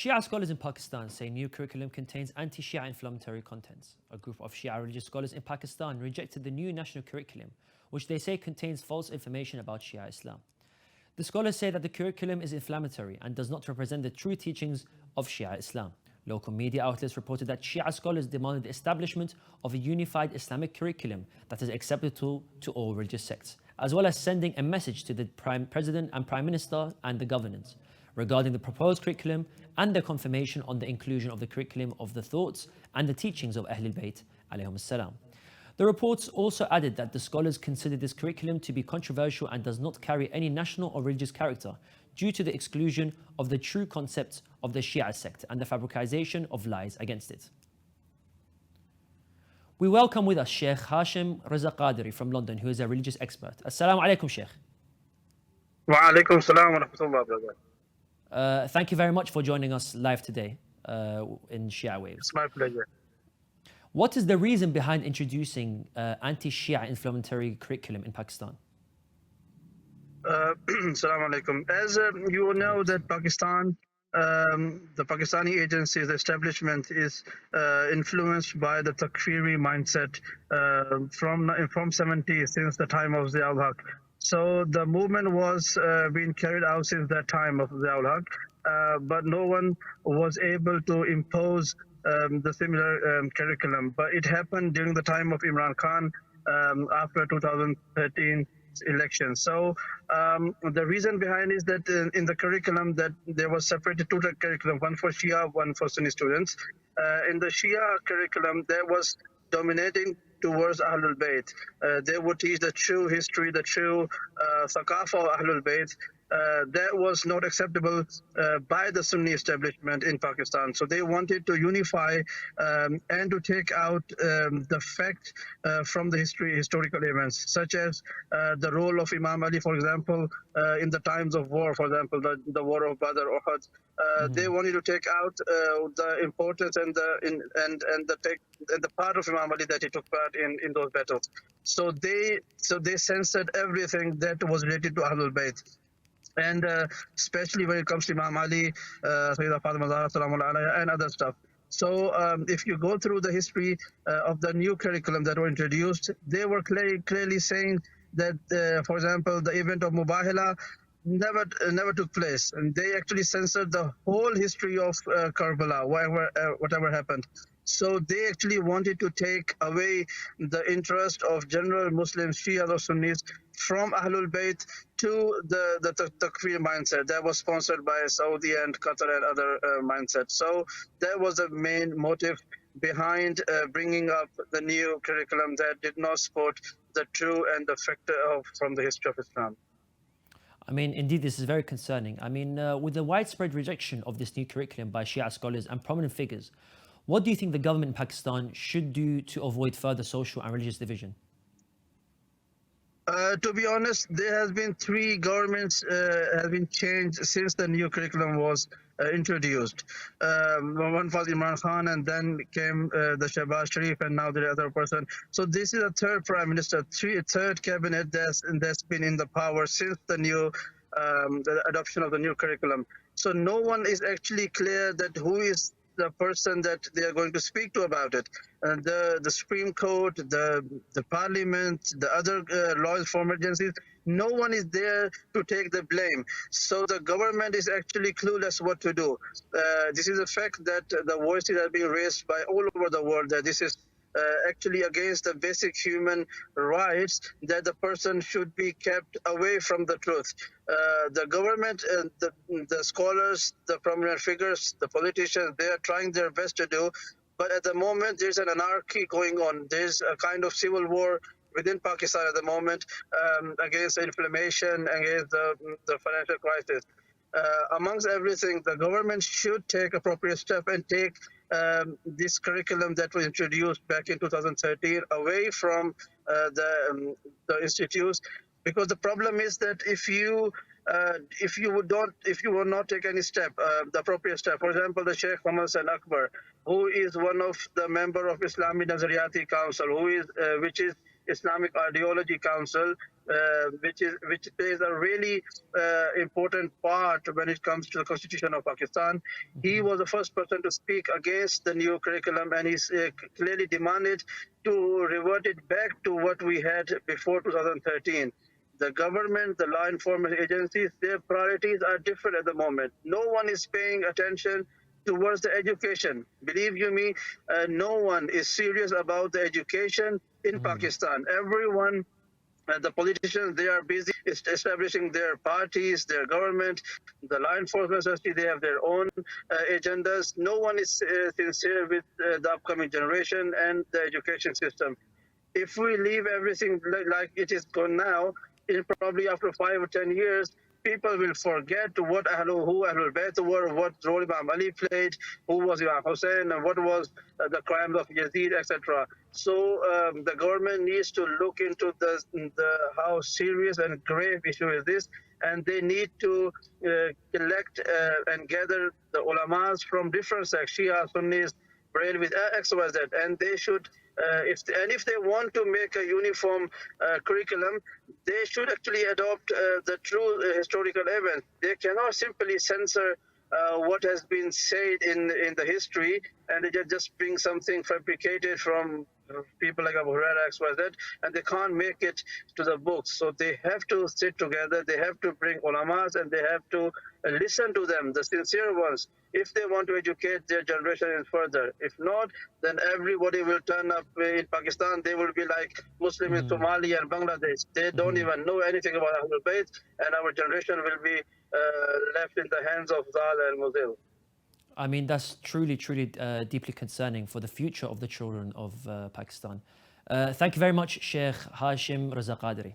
Shia scholars in Pakistan say new curriculum contains anti-Shia inflammatory contents. A group of Shia religious scholars in Pakistan rejected the new national curriculum, which they say contains false information about Shia Islam. The scholars say that the curriculum is inflammatory and does not represent the true teachings of Shia Islam. Local media outlets reported that Shia scholars demanded the establishment of a unified Islamic curriculum that is acceptable to all religious sects, as well as sending a message to the President and Prime Minister and the governance regarding the proposed curriculum and their confirmation on the inclusion of the curriculum of the thoughts and the teachings of Ahlulbayt alayhim salam. The reports also added that the scholars consider this curriculum to be controversial and does not carry any national or religious character due to the exclusion of the true concepts of the Shia sect and the fabrication of lies against it. We welcome with us Sheikh Hashem Reza Ghadiri from London, who is a religious expert. Assalamu alaikum, Sheikh. Wa alaikum salam wa rahmatullah, brother. Thank you very much for joining us live today in Shia Waves. It's my pleasure. What is the reason behind introducing anti-Shia inflammatory curriculum in Pakistan? Assalamu alaikum. As you know that Pakistan, the Pakistani agencies establishment is influenced by the Takfiri mindset from 70s, since the time of Zia ul-Haq. So the movement was being carried out since that time of Zia ul-Haq, but no one was able to impose the similar curriculum. But it happened during the time of Imran Khan after 2013 election. So the reason behind is that in the curriculum that there was separated two curriculum, one for Shia, one for Sunni students. In the Shia curriculum, there was dominating towards Ahlulbayt. They would teach the true history, the true thaqafa of Ahlulbayt. That was not acceptable by the Sunni establishment in Pakistan. So they wanted to unify and to take out the fact from the historical events, such as the role of Imam Ali, for example, in the times of war, for example, the war of Badr or Uhud. They wanted to take out the importance and the part of Imam Ali that he took part in those battles. So they censored everything that was related to Ahlul Bayt. And especially when it comes to Imam Ali, Sayyidah Fatima Zahra Salamun Alayha, and other stuff. So if you go through the history of the new curriculum that were introduced, they were clearly saying that, for example, the event of Mubahila never took place, and they actually censored the whole history of Karbala, whatever happened. So they actually wanted to take away the interest of general Muslims, Shia or Sunnis, from Ahlul Bayt to the Takfir mindset that was sponsored by Saudi and Qatar and other mindsets. So that was the main motive behind bringing up the new curriculum that did not support the true and the factor from the history of Islam. I mean, indeed, this is very concerning. I mean, with the widespread rejection of this new curriculum by Shia scholars and prominent figures, what do you think the government in Pakistan should do to avoid further social and religious division? To be honest, there has been 3 governments have been changed since the new curriculum was introduced. One was Imran Khan, and then came the Shehbaz Sharif, and now the other person. So this is a 3rd prime minister, 3rd cabinet that's been in the power since the new the adoption of the new curriculum. So no one is actually clear that who is the person that they are going to speak to about it. The Supreme Court, the Parliament, the other law enforcement agencies, no one is there to take the blame. So the government is actually clueless what to do. This is a fact that the voices are being raised by all over the world, that this is actually against the basic human rights, that the person should be kept away from the truth. The government, the scholars, the prominent figures, the politicians, they are trying their best to do, but at the moment there's an anarchy going on. There's a kind of civil war within Pakistan at the moment against inflammation, against the financial crisis. Amongst everything, the government should take appropriate steps and take this curriculum that was introduced back in 2013 away from the institutes, because the problem is that if you will not take any step, the appropriate step, for example, the Sheikh Muhammad Akbar, who is one of the member of Islamic Nazariyati Council, which is Islamic Ideology Council, which plays a really important part when it comes to the Constitution of Pakistan. He was the first person to speak against the new curriculum, and he's clearly demanded to revert it back to what we had before 2013. The government, the law enforcement agencies, their priorities are different at the moment. No one is paying attention towards the education. Believe you me, no one is serious about the education in Pakistan. Everyone, the politicians, they are busy establishing their parties, their government, the law enforcement agency, they have their own agendas. No one is sincere with the upcoming generation and the education system. If we leave everything like it is going now, probably after 5 or 10 years, people will forget who Ahlulbayt were, what role Imam Ali played, who was Imam Hussein, and what was the crimes of Yazid, etc. So the government needs to look into how serious and grave issue is this, and they need to collect and gather the ulamas from different sects, Shia, Sunnis, with XYZ, and they should, if they want to make a uniform curriculum, they should actually adopt the true historical events. They cannot simply censor what has been said in the history, and they just bring something fabricated from people like Abu Huraira, XYZ, and they can't make it to the books. So they have to sit together, they have to bring ulamas, and they have to listen to them, the sincere ones, if they want to educate their generation further. If not, then everybody will turn up in Pakistan. They will be like Muslim in Somalia and Bangladesh. They don't even know anything about Ahlulbayt, and our generation will be left in the hands of Zal and Muzil. I mean, that's truly deeply concerning for the future of the children of Pakistan. Thank you very much, Sheikh Hashem Reza Ghadiri.